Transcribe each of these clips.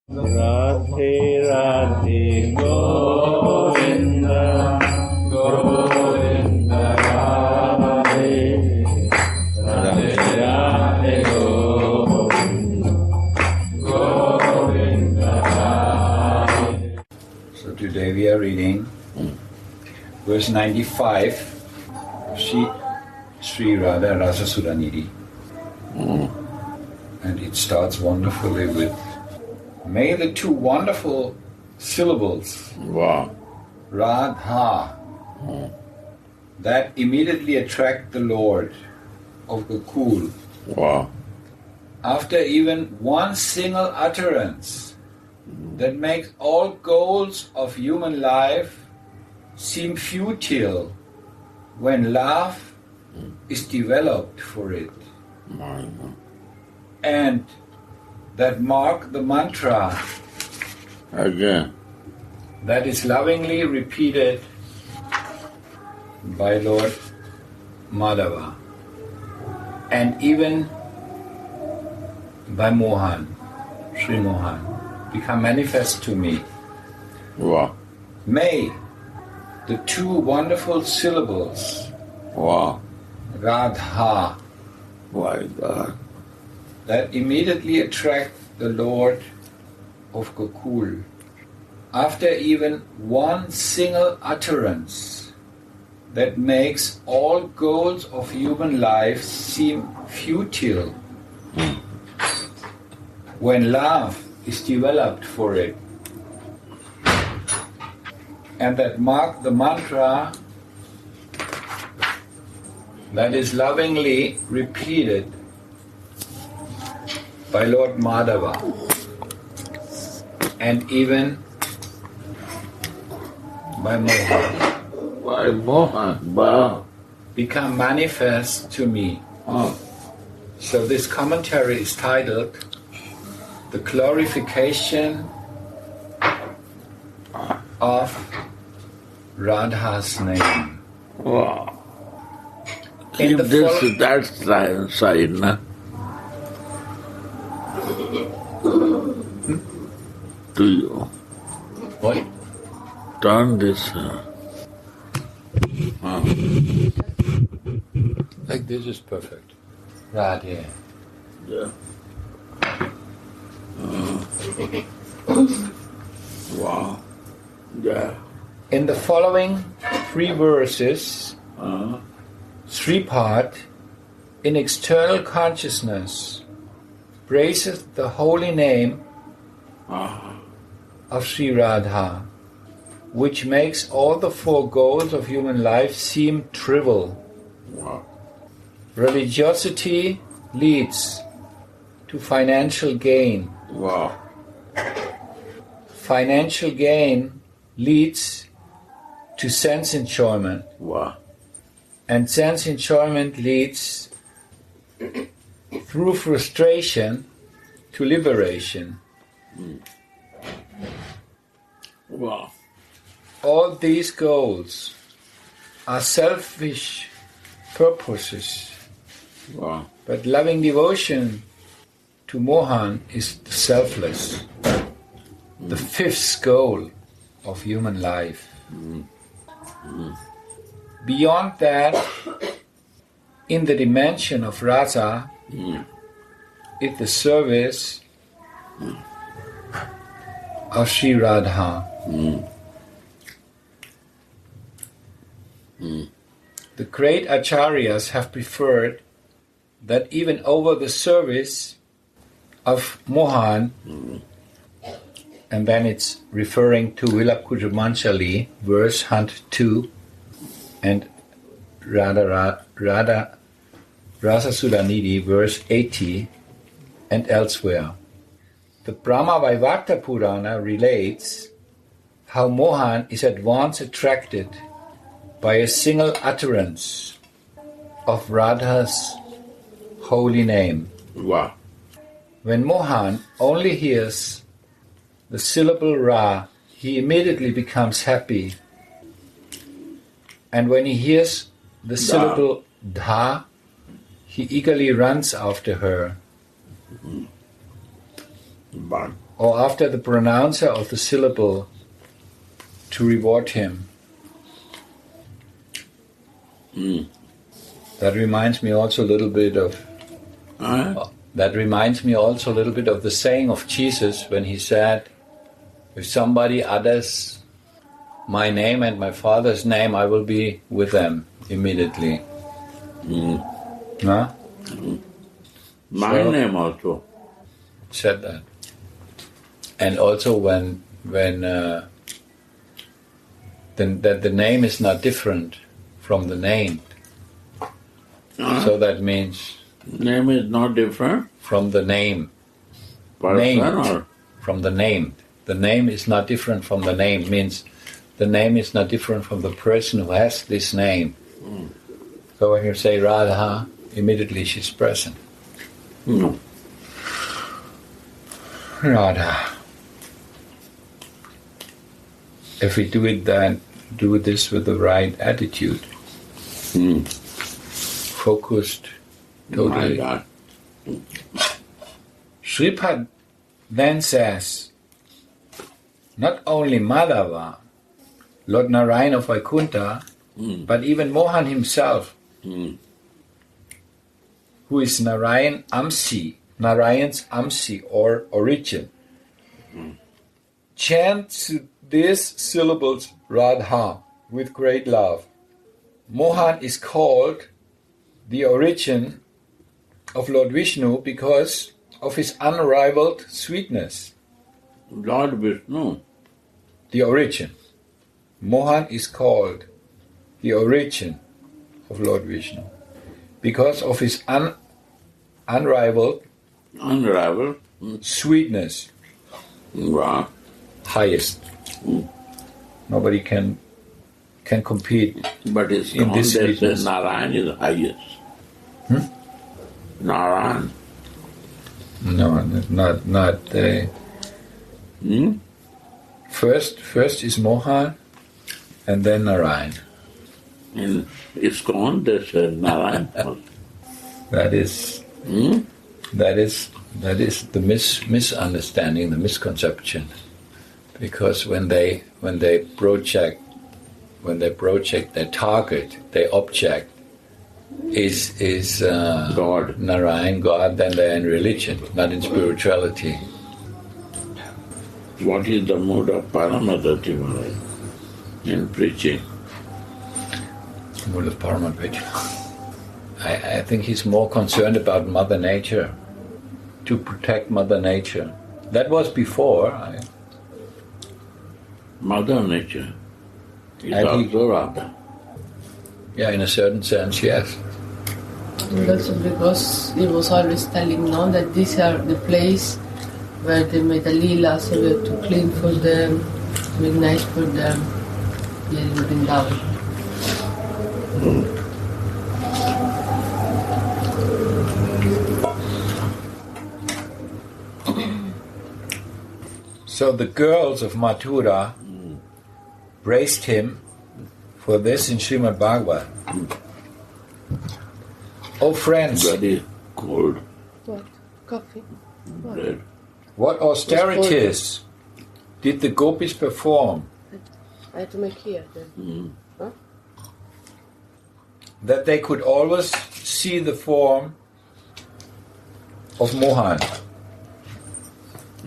Radhe Radhe Govinda Govinda Radhe Radhe Radhe Govinda Govinda Radhe. So today we are reading verse 95 of Sri Radha Rasa Sudhanidhi. And it starts wonderfully with, may the two wonderful syllables, Radha, that immediately attract the Lord of the cool. After even one single utterance that makes all goals of human life seem futile when love is developed for it. And that mark the mantra again that is lovingly repeated by Lord Madhava and even by Mohan, Sri Mohan, become manifest to me. May the two wonderful syllables Radha that immediately attract the Lord of Gokul, after even one single utterance that makes all goals of human life seem futile when love is developed for it, and that mark the mantra that is lovingly repeated by Lord Madhava and even by Mohan, become manifest to me. So this commentary is titled The Glorification of Radha's Name. Keep this to that side, na? To you. What? Turn this. Like this is perfect. Right here. Yeah. Yeah. In the following three verses, Sripad, in external consciousness, praises the holy name of Sri Radha, which makes all the four goals of human life seem trivial. Religiosity leads to financial gain. Financial gain leads to sense enjoyment. And sense enjoyment leads through frustration to liberation. All these goals are selfish purposes, but loving devotion to Mohan is selfless, the fifth goal of human life. Beyond that, in the dimension of Rasa, is the service of Sri Radha. The great acharyas have preferred that even over the service of Mohan, and then it's referring to Vilapkujamanchali, verse 102, and Radha Rasa Sudhanidhi, verse 80, and elsewhere. The Brahma Vaivarta Purana relates how Mohan is at once attracted by a single utterance of Radha's holy name. When Mohan only hears the syllable Ra, he immediately becomes happy. And when he hears the syllable Dha, he eagerly runs after her. or after the pronouncer of the syllable to reward him. That reminds me also a little bit of the saying of Jesus when he said, if somebody utters my name and my Father's name, I will be with them immediately. No? My name also. Said that. And also when that the name is not different from the named. So that means Name is not different. from the name. Person Named. or From the named. The name is not different from the name. Means the name is not different from the person who has this name. So when you say Radha, immediately she's present. no. Radha. If we do this with the right attitude, focused, My totally. God. Sripad then says, not only Madhava, Lord Narayan of Vaikuntha, but even Mohan himself, who is Narayan's Amsi or origin, chants these syllables Radha with great love. Mohan is called the origin of Lord Vishnu because of his unrivaled sweetness. Lord Vishnu. The origin. Mohan is called the origin of Lord Vishnu because of his unrivaled sweetness. Wow. Highest. Nobody can compete. But it's In this that sweetness. Narayan is the highest. Narayan. No, not. First is Mohan, and then Narayan. In ISKCON, there's a Narayan also. That is the misunderstanding, the misconception. Because when they project their target, their object is God. Narayan, God, then they're in religion, not in spirituality. What is the mood of Paramadati Maharaj in preaching? Mood of Paramadati. I think he's more concerned about Mother Nature, to protect Mother Nature. That was before. Mother Nature is And he- also Radha. Yeah, in a certain sense, yes. And also because he was always telling now that these are the place where they made the lila, so we have to clean for them, make nice for them here in Vrindavan. So the girls of Mathura praised him for this in Srimad Bhagavad. Oh friends, Very cold What? Coffee? bread. what austerities did the gopis perform I have to make here then. that they could always see the form of Mohan?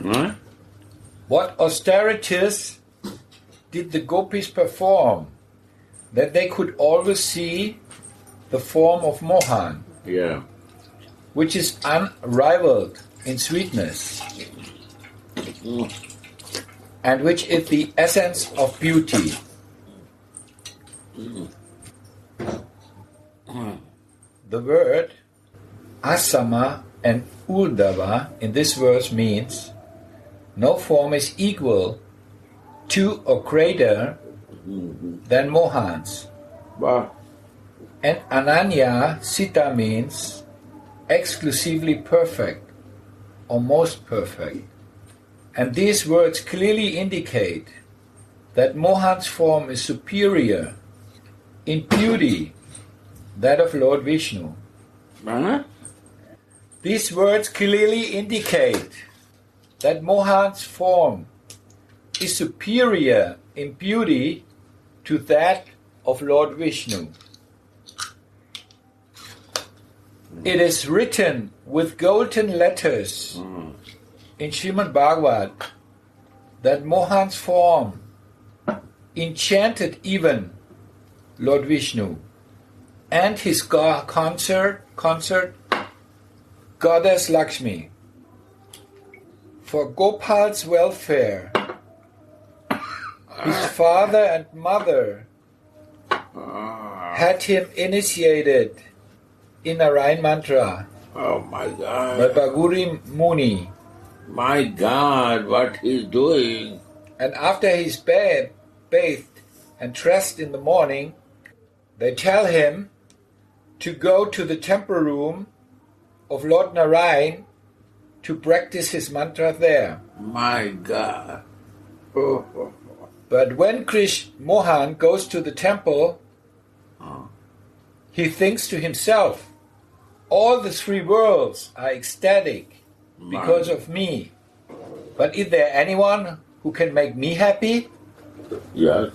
Huh? What austerities did the gopis perform that they could always see the form of Mohan, Yeah. which is unrivaled in sweetness, and which is the essence of beauty? The word asama and urdhava in this verse means no form is equal to or greater than Mohan's. But And Ananya Sita means exclusively perfect or most perfect. And these words clearly indicate that Mohan's form is superior in beauty that of Lord Vishnu. huh? These words clearly indicate that Mohans Form is superior in beauty to that of Lord Vishnu. It is written with golden letters in Srimad Bhagavat that Mohans Form enchanted even Lord Vishnu and his consort Goddess Lakshmi. For Gopal's welfare, his father and mother had him initiated in Narayan mantra Oh my God. by Bhaguri Muni. My God, what he's doing. And after he's bathed and dressed in the morning, they tell him to go to the temple room of Lord Narayan to practice his mantra there. My God. But when Mohan goes to the temple, he thinks to himself, all the three worlds are ecstatic because of me. But is there anyone who can make me happy? Yes.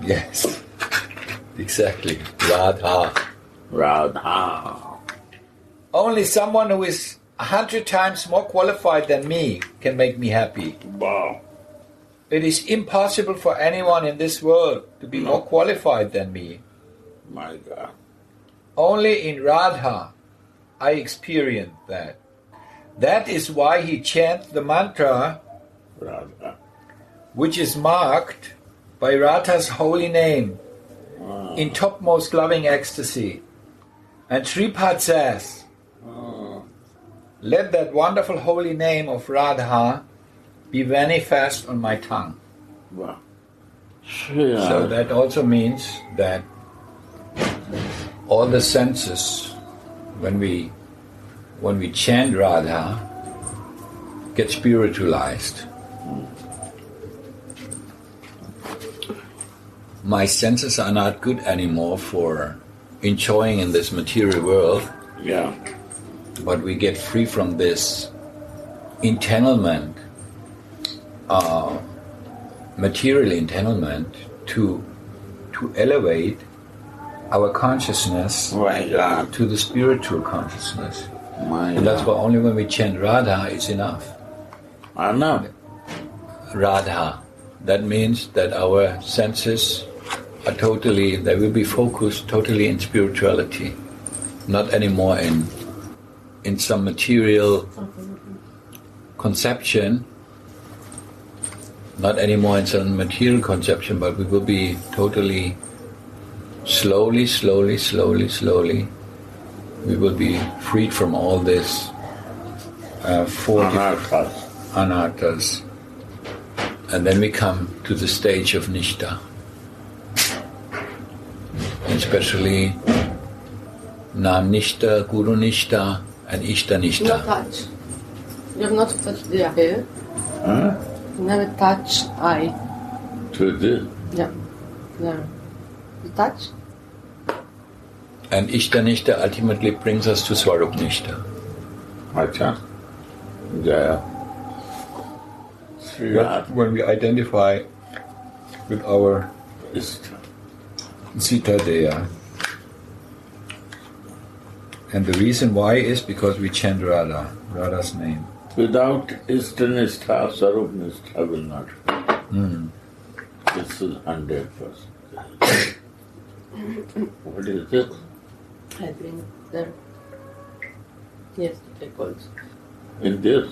Yes, exactly. Radha. Radha. Only someone who is 100 times more qualified than me can make me happy. Wow. It is impossible for anyone in this world to be more qualified than me. My God. Only in Radha I experienced that. That is why he chants the mantra, Radha. which is marked by Radha's holy name in topmost loving ecstasy. And Sripad says, let that wonderful holy name of Radha be manifest on my tongue. Wow. So that also means that all the senses, when we chant Radha, get spiritualized. My senses are not good anymore for enjoying in this material world. Yeah. But we get free from this entanglement, material entanglement, to elevate our consciousness My God. to the spiritual consciousness. My And that's God. why only when we chant Radha is enough. I know. Radha. That means that our senses are totally, they will be focused totally in spirituality, not anymore in some material conception, not anymore in some material conception, but we will be totally slowly, we will be freed from all this four Anarthas. anarthas. And then we come to the stage of Nishta. Especially Nam Nishta, Guru Nishta, and Ishta No Nishta. touch. You have not touched the hair. Huh? You never touch eye. To this. Yeah. There. You touch? And Ishta Nishta ultimately brings us to Swarup Nishta. Acha. Jaya. Srirath. When we identify with our Ishta. Sita Deya. And the reason why is because we chant Radha, Radha's name. Without Ishtanistha, Sarupnistha will not happen. This is 100%. What is this? I've been there. Yes, it goes. In this?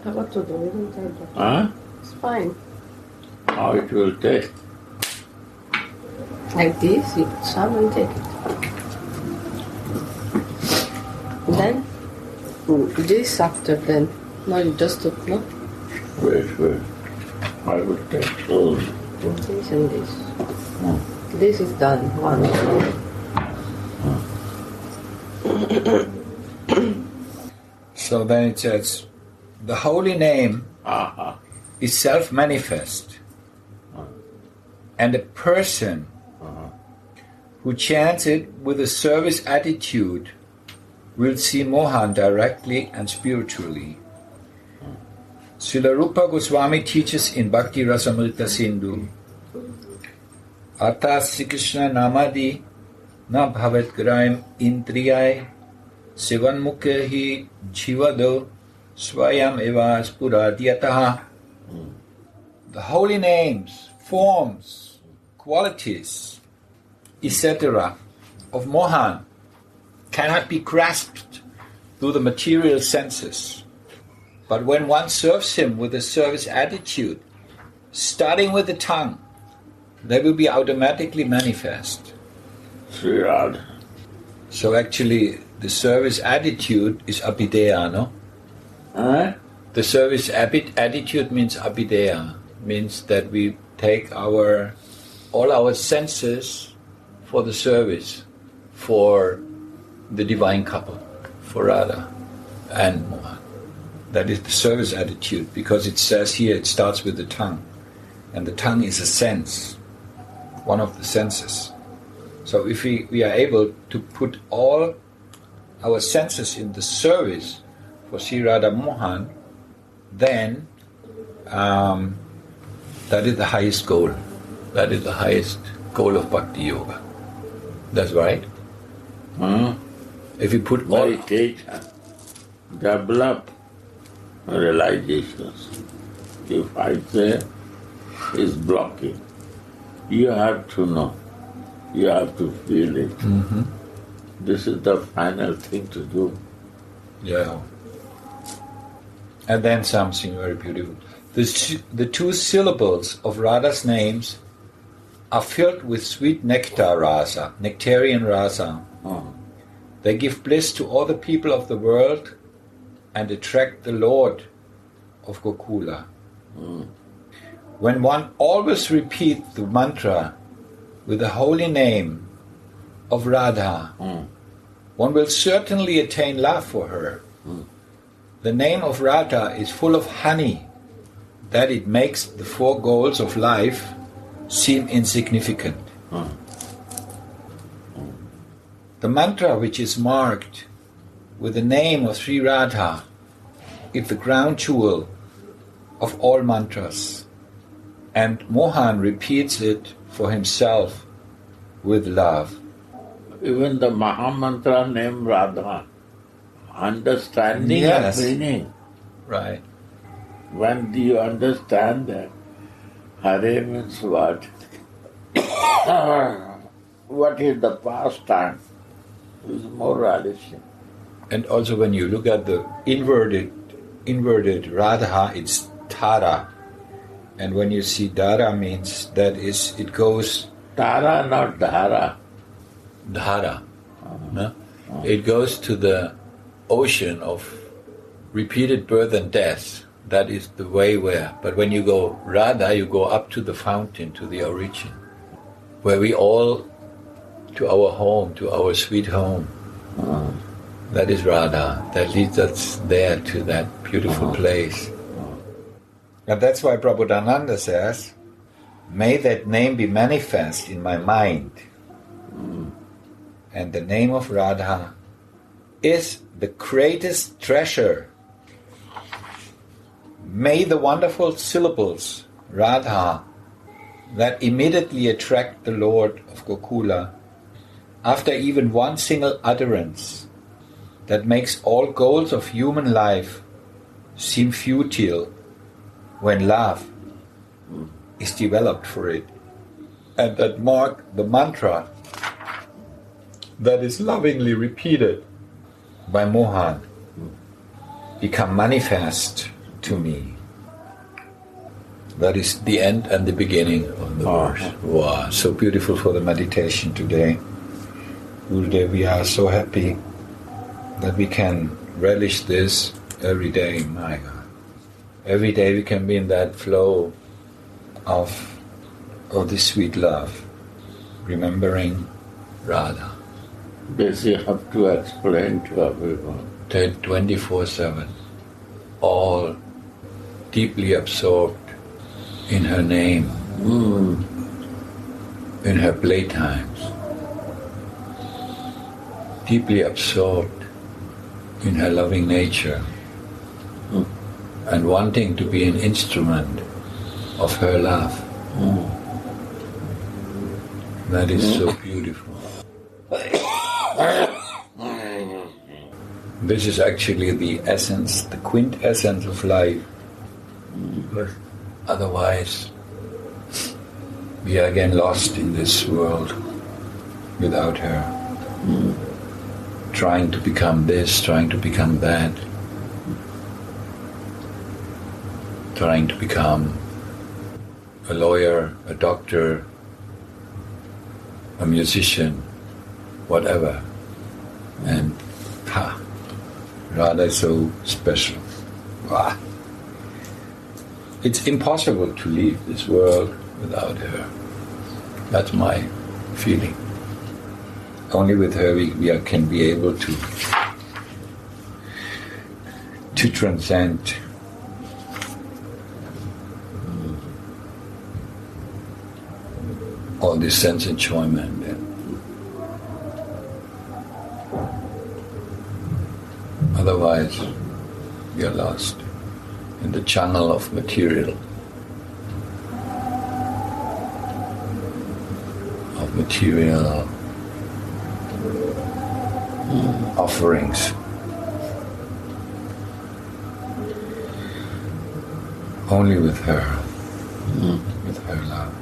I got to do it, isn't it? Huh? It's fine. How it will take? Like this, you put some and take it. Then, this after then. No, you just took, no? Wait. I will take those. This and this. This is done, one. So then it says, the holy name Aha. is self-manifest. And a person who chants it with a service attitude will see Mohan directly and spiritually. Srila Rupa Goswami teaches in Bhakti Rasamrita Sindhu, Ata Sri Krishna Namadi na bhavet graim indriyai sivanmukhe hi jivado swayam eva spuradhyataha. The holy names, forms, qualities, etc. of Mohan cannot be grasped through the material senses. But when one serves him with a service attitude, starting with the tongue, they will be automatically manifest. Sri Radha. So actually, the service attitude is abhideya, no? The service attitude means abhideya, means that we take all our senses for the service, for the divine couple, for Radha and Mohan. That is the service attitude, because it says here it starts with the tongue. And the tongue is a sense, one of the senses. So if we are able to put all our senses in the service for Sri Radha Mohan, then that is the highest goal. That is the highest goal of Bhakti Yoga. That's right. If you put all... Meditation, develop realizations. If I say is blocking, you have to know, you have to feel it. This is the final thing to do. Yeah. And then something very beautiful. The two syllables of Radha's names are filled with sweet nectar rasa, nectarian rasa. They give bliss to all the people of the world and attract the Lord of Gokula. When one always repeats the mantra with the holy name of Radha, one will certainly attain love for her. The name of Radha is full of honey, that it makes the four goals of life seem insignificant. The mantra which is marked with the name of Sri Radha is the crown jewel of all mantras, and Mohan repeats it for himself with love. Even the Mahamantra name Radha, understanding Yes. of meaning. Right. When you understand that Hare means what? What is the past time? Is more relishing. And also when you look at the inverted Radha, it's Tara. And when you see Dara means that is, it goes... Tara, not Dhara. Dhara. No? It goes to the ocean of repeated birth and death. That is the way where. But when you go Radha, you go up to the fountain, to the origin, where we all, to our home, to our sweet home. That is Radha. That leads us there to that beautiful place. And that's why Prabhupada says, may that name be manifest in my mind. And the name of Radha is the greatest treasure. May the wonderful syllables, Radha, that immediately attract the Lord of Gokula, after even one single utterance, that makes all goals of human life seem futile when love is developed for it, and that mark the mantra that is lovingly repeated by Mohan, become manifest to me. That is the end and the beginning of the verse. Wow, so beautiful for the meditation today. Gurudev, we are so happy that we can relish this every day, my God. Every day we can be in that flow of this sweet love, remembering Radha. This you have to explain to everyone. 24/7, all deeply absorbed in her name, in her playtimes, deeply absorbed in her loving nature. and wanting to be an instrument of her love. That is so beautiful. This is actually the essence, the quintessence of life. But otherwise, we are again lost in this world without her. Trying to become this, trying to become that. Trying to become a lawyer, a doctor, a musician, whatever. And Radha is so special. Wow. It's impossible to leave this world without her. That's my feeling. Only with her we can be able to transcend all this sense enjoyment. Otherwise, we are lost in the jungle of material offerings. Only with her, with her love.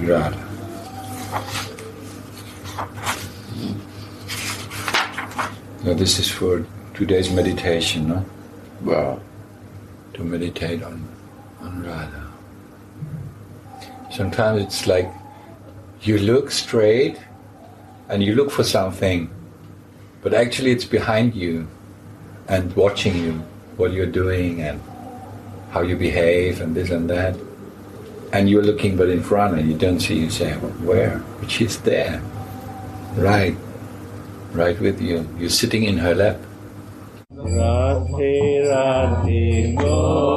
Radha. Now this is for today's meditation, no? Wow. To meditate on Radha. Sometimes it's like you look straight and you look for something, but actually it's behind you and watching you, what you're doing and how you behave and this and that. And you're looking but in front and you don't see, you say, where? But she's there. Right with you. You're sitting in her lap. Radhe Radhe Go